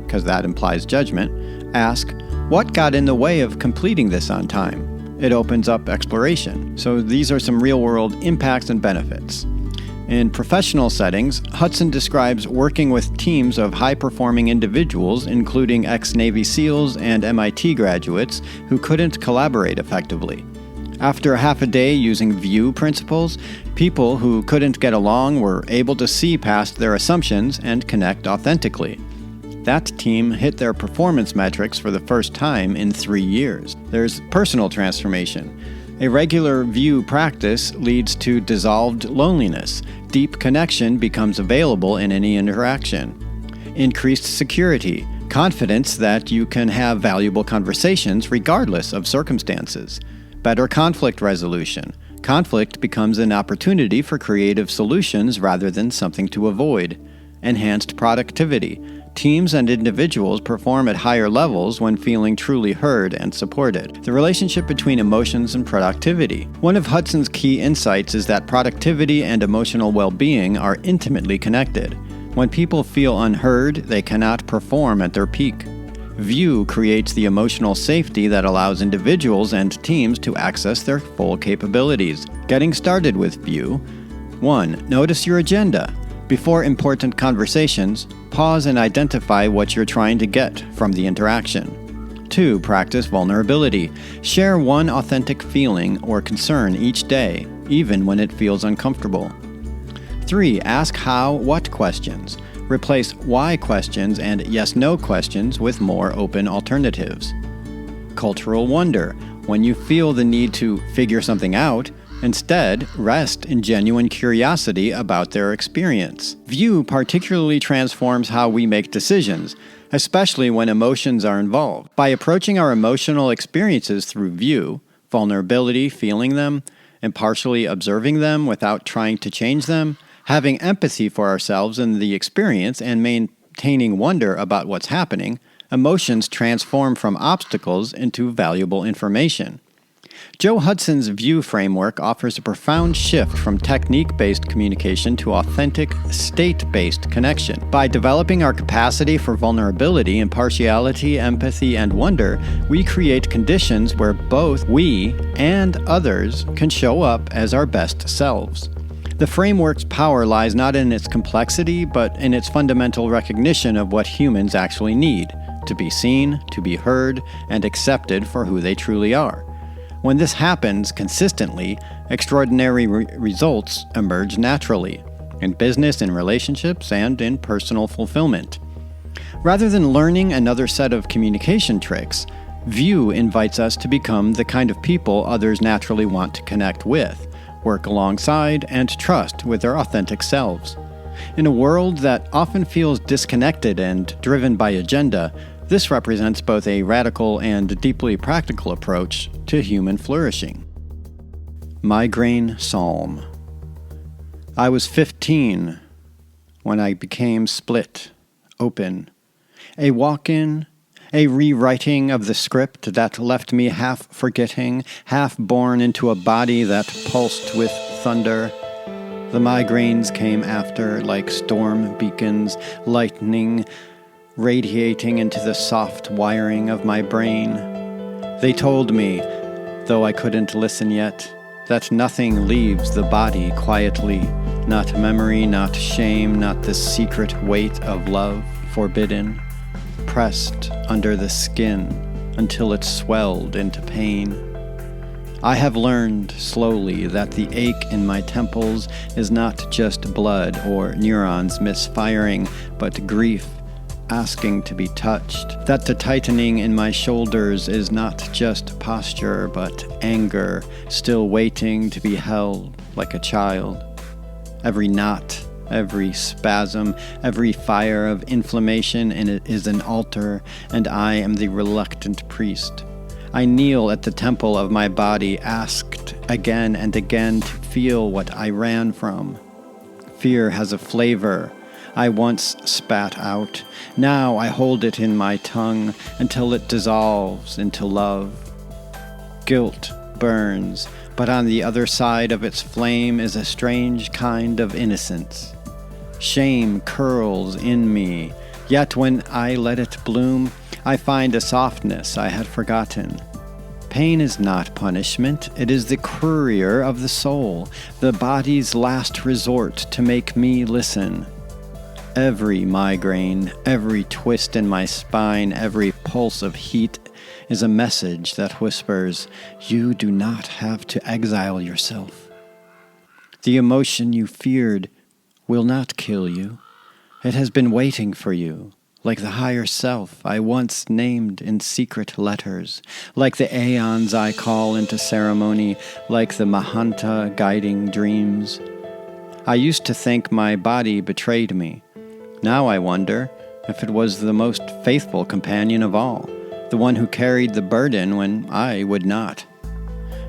Because that implies judgment. Ask, what got in the way of completing this on time? It opens up exploration. So these are some real-world impacts and benefits. In professional settings, Hudson describes working with teams of high-performing individuals, including ex-Navy SEALs and MIT graduates, who couldn't collaborate effectively. After half a day using VIEW principles, people who couldn't get along were able to see past their assumptions and connect authentically. That team hit their performance metrics for the first time in 3 years. There's personal transformation. A regular VIEW practice leads to dissolved loneliness. Deep connection becomes available in any interaction. Increased security, confidence that you can have valuable conversations regardless of circumstances. Better conflict resolution. Conflict becomes an opportunity for creative solutions rather than something to avoid. enhanced productivity. Teams and individuals perform at higher levels when feeling truly heard and supported. The relationship between emotions and productivity. One of Hudson's key insights is that productivity and emotional well-being are intimately connected. When people feel unheard, they cannot perform at their peak. View creates the emotional safety that allows individuals and teams to access their full capabilities. Getting started with View. 1. Notice your agenda. Before important conversations, pause and identify what you're trying to get from the interaction. 2. Practice vulnerability. Share one authentic feeling or concern each day, even when it feels uncomfortable. 3. Ask how/what questions. Replace why questions and yes/no questions with more open alternatives. Cultural wonder. When you feel the need to figure something out, instead, rest in genuine curiosity about their experience. View particularly transforms how we make decisions, especially when emotions are involved. By approaching our emotional experiences through View, vulnerability, feeling them, impartially observing them without trying to change them, having empathy for ourselves in the experience, and maintaining wonder about what's happening, emotions transform from obstacles into valuable information. Joe Hudson's View framework offers a profound shift from technique-based communication to authentic, state-based connection. By developing our capacity for vulnerability, impartiality, empathy, and wonder, we create conditions where both we and others can show up as our best selves. The framework's power lies not in its complexity, but in its fundamental recognition of what humans actually need: to be seen, to be heard, and accepted for who they truly are. When this happens consistently, extraordinary results emerge naturally, in business, in relationships, and in personal fulfillment. Rather than learning another set of communication tricks, View invites us to become the kind of people others naturally want to connect with, work alongside, and trust with their authentic selves. In a world that often feels disconnected and driven by agenda, this represents both a radical and deeply practical approach to human flourishing. Migraine Psalm. I was 15 when I became split, open. A walk-in, a rewriting of the script that left me half forgetting, half born into a body that pulsed with thunder. The migraines came after like storm beacons, lightning radiating into the soft wiring of my brain. They told me, though I couldn't listen yet, that nothing leaves the body quietly, not memory, not shame, not the secret weight of love forbidden, pressed under the skin until it swelled into pain. I have learned slowly that the ache in my temples is not just blood or neurons misfiring, but grief asking to be touched, that the tightening in my shoulders is not just posture, but anger still waiting to be held like a child. Every knot, every spasm, every fire of inflammation in it is an altar, and I am the reluctant priest. I kneel at the temple of my body, asked again and again to feel what I ran from. Fear has a flavor I once spat out. Now I hold it in my tongue until it dissolves into love. Guilt burns, but on the other side of its flame is a strange kind of innocence. Shame curls in me, yet when I let it bloom, I find a softness I had forgotten. Pain is not punishment, it is the courier of the soul, the body's last resort to make me listen. Every migraine, every twist in my spine, every pulse of heat is a message that whispers, you do not have to exile yourself. The emotion you feared will not kill you. It has been waiting for you, like the higher self I once named in secret letters, like the aeons I call into ceremony, like the Mahanta guiding dreams. I used to think my body betrayed me. Now I wonder if it was the most faithful companion of all, the one who carried the burden when I would not.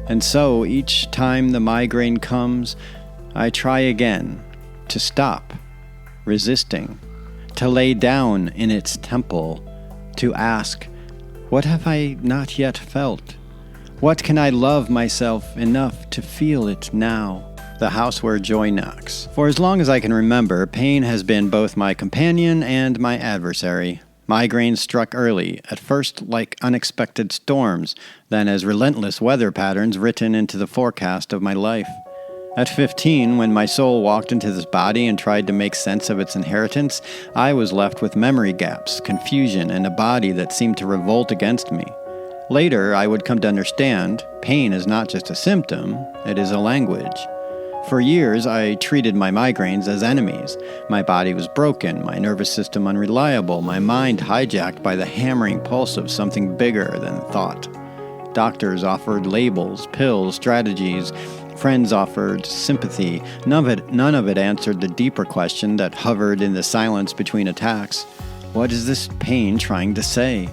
And so each time the migraine comes, I try again to stop, resisting, to lay down in its temple, to ask, what have I not yet felt? What can I love myself enough to feel it now? The house where joy knocks. For as long as I can remember, pain has been both my companion and my adversary. Migraines struck early, at first like unexpected storms, then as relentless weather patterns written into the forecast of my life. At 15, when my soul walked into this body and tried to make sense of its inheritance, I was left with memory gaps, confusion, and a body that seemed to revolt against me. Later, I would come to understand, pain is not just a symptom, it is a language. For years, I treated my migraines as enemies. My body was broken, my nervous system unreliable, my mind hijacked by the hammering pulse of something bigger than thought. Doctors offered pills, strategies. Friends offered sympathy. None of it answered the deeper question that hovered in the silence between attacks. What is this pain trying to say?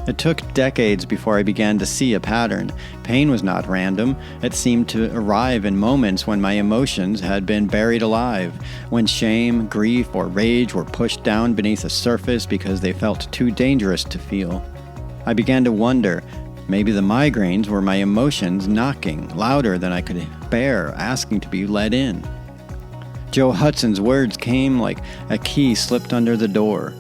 It took decades before I began to see a pattern. Pain was not random. It seemed to arrive in moments when my emotions had been buried alive, when shame, grief, or rage were pushed down beneath the surface because they felt too dangerous to feel. I began to wonder, maybe the migraines were my emotions knocking, louder than I could bear, asking to be let in. Joe Hudson's words came like a key slipped under the door.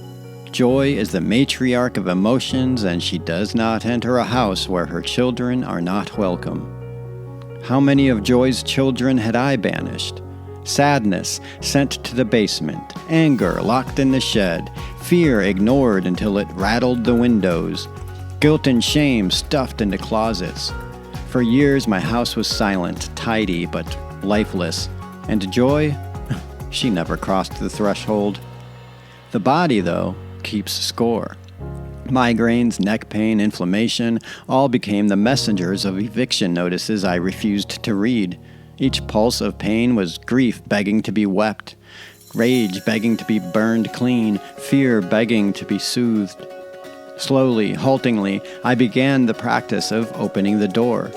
Joy is the matriarch of emotions, and she does not enter a house where her children are not welcome. How many of Joy's children had I banished? Sadness sent to the basement, anger locked in the shed, fear ignored until it rattled the windows, guilt and shame stuffed into closets. For years my house was silent, tidy, but lifeless, and Joy, she never crossed the threshold. The body, though, keeps score. Migraines, neck pain, inflammation, all became the messengers of eviction notices I refused to read. Each pulse of pain was grief begging to be wept, rage begging to be burned clean, fear begging to be soothed. Slowly, haltingly, I began the practice of opening the door.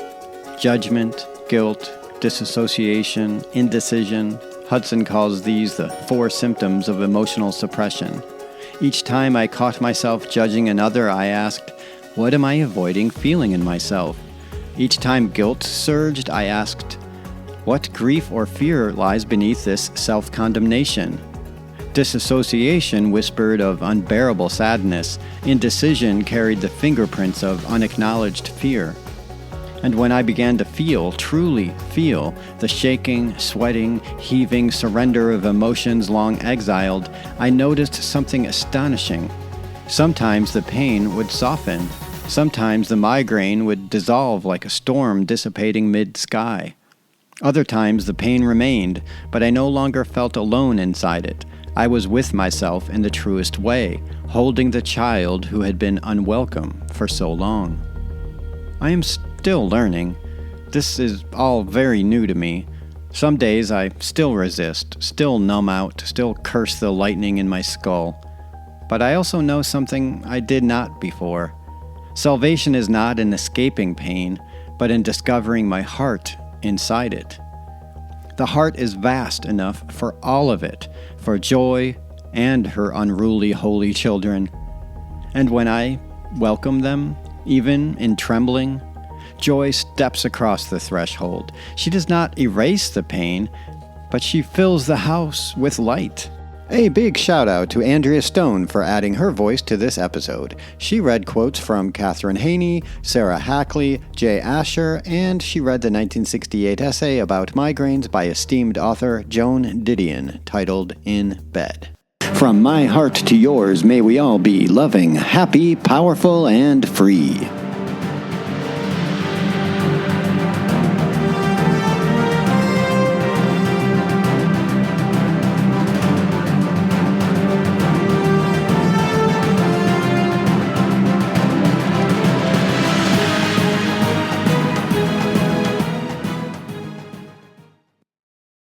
Judgment, guilt, disassociation, indecision. Hudson calls these the 4 symptoms of emotional suppression. Each time I caught myself judging another, I asked, what am I avoiding feeling in myself? Each time guilt surged, I asked, what grief or fear lies beneath this self-condemnation? Disassociation whispered of unbearable sadness. Indecision carried the fingerprints of unacknowledged fear. And when I began to feel, truly feel, the shaking, sweating, heaving surrender of emotions long exiled, I noticed something astonishing. Sometimes the pain would soften. Sometimes the migraine would dissolve like a storm dissipating mid-sky. Other times the pain remained, but I no longer felt alone inside it. I was with myself in the truest way, holding the child who had been unwelcome for so long. I am still learning. This is all very new to me. Some days I still resist, still numb out, still curse the lightning in my skull. But I also know something I did not before. Salvation is not in escaping pain, but in discovering my heart inside it. The heart is vast enough for all of it, for Joy and her unruly holy children. And when I welcome them, even in trembling, Joy steps across the threshold. She does not erase the pain, but she fills the house with light. A big shout out to Andrea Stone for adding her voice to this episode. She read quotes from Catherine Haney, Sarah Hackley, Jay Asher, and she read the 1968 essay about migraines by esteemed author Joan Didion, titled In Bed. From my heart to yours, may we all be loving, happy, powerful, and free.